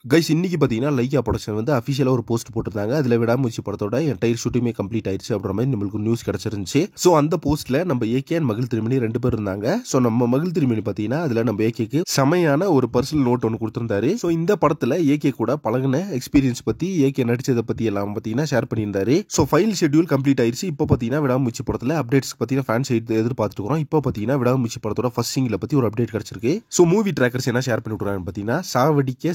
Guys இன்னைக்கு பார்த்தீங்கன்னா Lyca production வந்து அஃபிஷியலாக ஒரு போஸ்ட் போட்டிருந்தாங்க. அதில் விடாமுயற்சி படத்தோட என்டையர் ஷூட்டிங்குமே கம்ப்ளீட் ஆயிடுச்சு அப்படின்ற மாதிரி நம்மளுக்கு நியூஸ் கிடச்சிருந்துச்சு. ஸோ அந்த போஸ்ட்டில் நம்ம ஏகே அண்ட் மகிழ் திருமணி 2 பேர் இருந்தாங்க. ஸோ நம்ம மகிழ் திருமணி பார்த்தீங்கன்னா அதில் நம்ம ஏகேக்கு செமையான ஒரு பர்சனல் நோட் ஒன்று கொடுத்துருந்தாரு. ஸோ இந்த படத்தில் ஏகே கூட பழகின எக்ஸ்பீரியன்ஸ் பற்றி ஏகே நடிச்சதை பற்றி எல்லாம் பார்த்தீங்கன்னா ஷேர் பண்ணியிருந்தாரு. ஸோ ஃபைனல் ஷெட்யூல் கம்ப்ளீட் ஆயிடுச்சு. இப்போ பார்த்தீங்கன்னா விடாமுயற்சி படத்தில் அப்டேட்ஸ் பார்த்தீங்கன்னா ஃபேன்ஸ் எதிர்பார்த்துருக்கோம். இப்போ பார்த்தீங்கன்னா விடாமுயற்சி படத்தோட ஃபர்ஸ்ட் சிங்கில் பற்றி ஒரு அப்டேட் கிடச்சிருக்கு. ஸோ மூவி ட்ராக்கர்ஸ் என்ன ஷேர் பண்ணி விட்றாங்க பார்த்தீங்கன்னா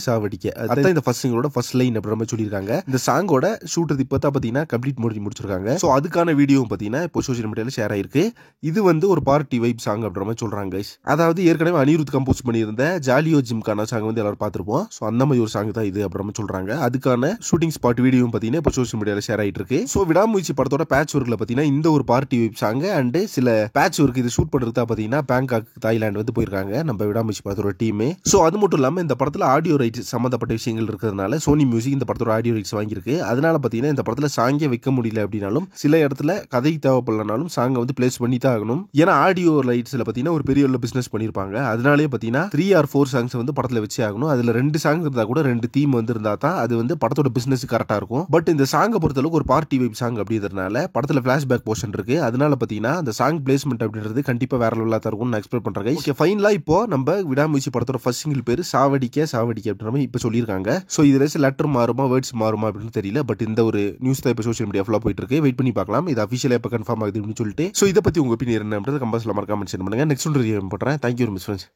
சாவடிக்க அதான் இந்த ஃபர்ஸ்ட் சிங்கோட ஃபர்ஸ்ட் லைன் அப்படின்ற மாதிரி சொல்லியிருக்காங்க. இந்த சாங்கோட ஷூட்டர் இப்போ தான் பார்த்தீங்கன்னா கம்ப்ளீட் முடிச்சிருக்காங்க. ஸோ அதுக்கான வீடியோ பார்த்தீங்கன்னா இப்போ சோஷியல் மீடியாவில் ஷேர் ஆயிருக்கு. இது வந்து ஒரு பார்ட்டி வைப் சாங் அப்படின்ற மாதிரி சொல்றாங்க. அதாவது ஏற்கனவே அனிருத் கம்போஸ் பண்ணியிருந்த ஜாலியோ ஜிம்கான சாங் வந்து எல்லாரும் பார்த்துருப்போம். ஸோ அந்த மாதிரி ஒரு சாங் தான் இது அப்படின்ற மாதிரி சொல்றாங்க. அதுக்கான ஷூட்டிங் ஸ்பாட் வீடியோ பார்த்தீங்கன்னா இப்போ சோஷியல் மீடியாவில் ஷேர் ஆயிட்டு இருக்கு. ஸோ விடாமுயற்சி படத்தோட பேட்ச் ஒர்க்ல பார்த்தீங்கன்னா இந்த ஒரு பார்ட்டி வைப் சாங் அண்ட் சில பேட்ச் ஒர்க் இது ஷூட் பண்ணுறது தான் பார்த்தீங்கன்னா பேங்காக் தாய்லாந்து வந்து போயிருக்காங்க நம்ம விடாமுயற்சி படத்தோட டீம். ஸோ அது மட்டும் இல்லாமல் இந்த படத்தில் ஆடியோ ரைட்ஸ் சம்மந்தப்பட்ட விஷயங்கள் இருக்கிறதுனால சோனி மியூசிக் இந்த படத்தோட ஆடியோ ரைட்ஸ் வாங்கியிருக்கு. அதனால பார்த்தீங்கன்னா இந்த படத்தில் சாங்கே வைக்க முடியல அப்படின்னாலும் சில இடத்துல கதை தேவைப்படலனாலும் சாங்கை வந்து பிளேஸ் பண்ணி தான் ஆகணும். ஏன்னா ஆடியோ ரைட்ஸில் பார்த்தீங்கன்னா ஒரு பெரிய பிசினஸ் பண்ணியிருப்பாங்க. அதனாலே பார்த்தீங்கன்னா 3 or 4 சாங்ஸ் வந்து படத்தில் வச்சு ஆகணும். அதில் 2 சாங் இருந்தால் கூட 2 தீம் வந்து இருந்தால் தான் அது வந்து படத்தோட பிசினஸ் கரெக்டாக இருக்கும். பட் இந்த சாங்கை பொறுத்தளவுக்கு ஒரு பார்ட்டி வைப் சாங் அப்படின்றதுனால படத்தில் ஃபிளாஷ்பேக் போர்ஷன் இருக்கு. அதனால பார்த்தீங்கன்னா அந்த சாங் பிளேஸ்மெண்ட் அப்படின்றது கண்டிப்பாக வேற லெவலாக தான் இருக்கும் நான் எக்ஸ்பெக்ட் பண்ணுறேன். ஓகே ஃபைனலாக இப்போ நம்ம விடாமுயற்சி படத்தோட ஃபர்ஸ்ட் சிங்கிள் பேர் சாவடிக்க அப்படின்ற மாதிரி இப்போ சொல்லியிருக்காங்க. ஸோ இதில் லெட்டர் மாறுமா வேர்ட்ஸ் மாறுமா அப்படின்னு தெரியல. பட் இந்த ஒரு நியூஸ் தான் இப்போ சோஷியல் மீடியா ஃபுல்லாக போயிட்டு இருக்கு. வெயிட் பண்ணி பார்க்கலாம் இது அஃபிஷியலாக எப்போ கன்ஃபார்ம் ஆகுது அப்படின்னு சொல்லிட்டு. ஸோ இதை பற்றி உங்கள் ஒப்பீனியன் என்ன பண்ணுறது கமெண்ட்ஸ்ல மறக்காம மென்ஷன் பண்ணுங்க. நெக்ஸ்ட் ரிவ்யூ பண்ணுறேன். Thank you miss friends.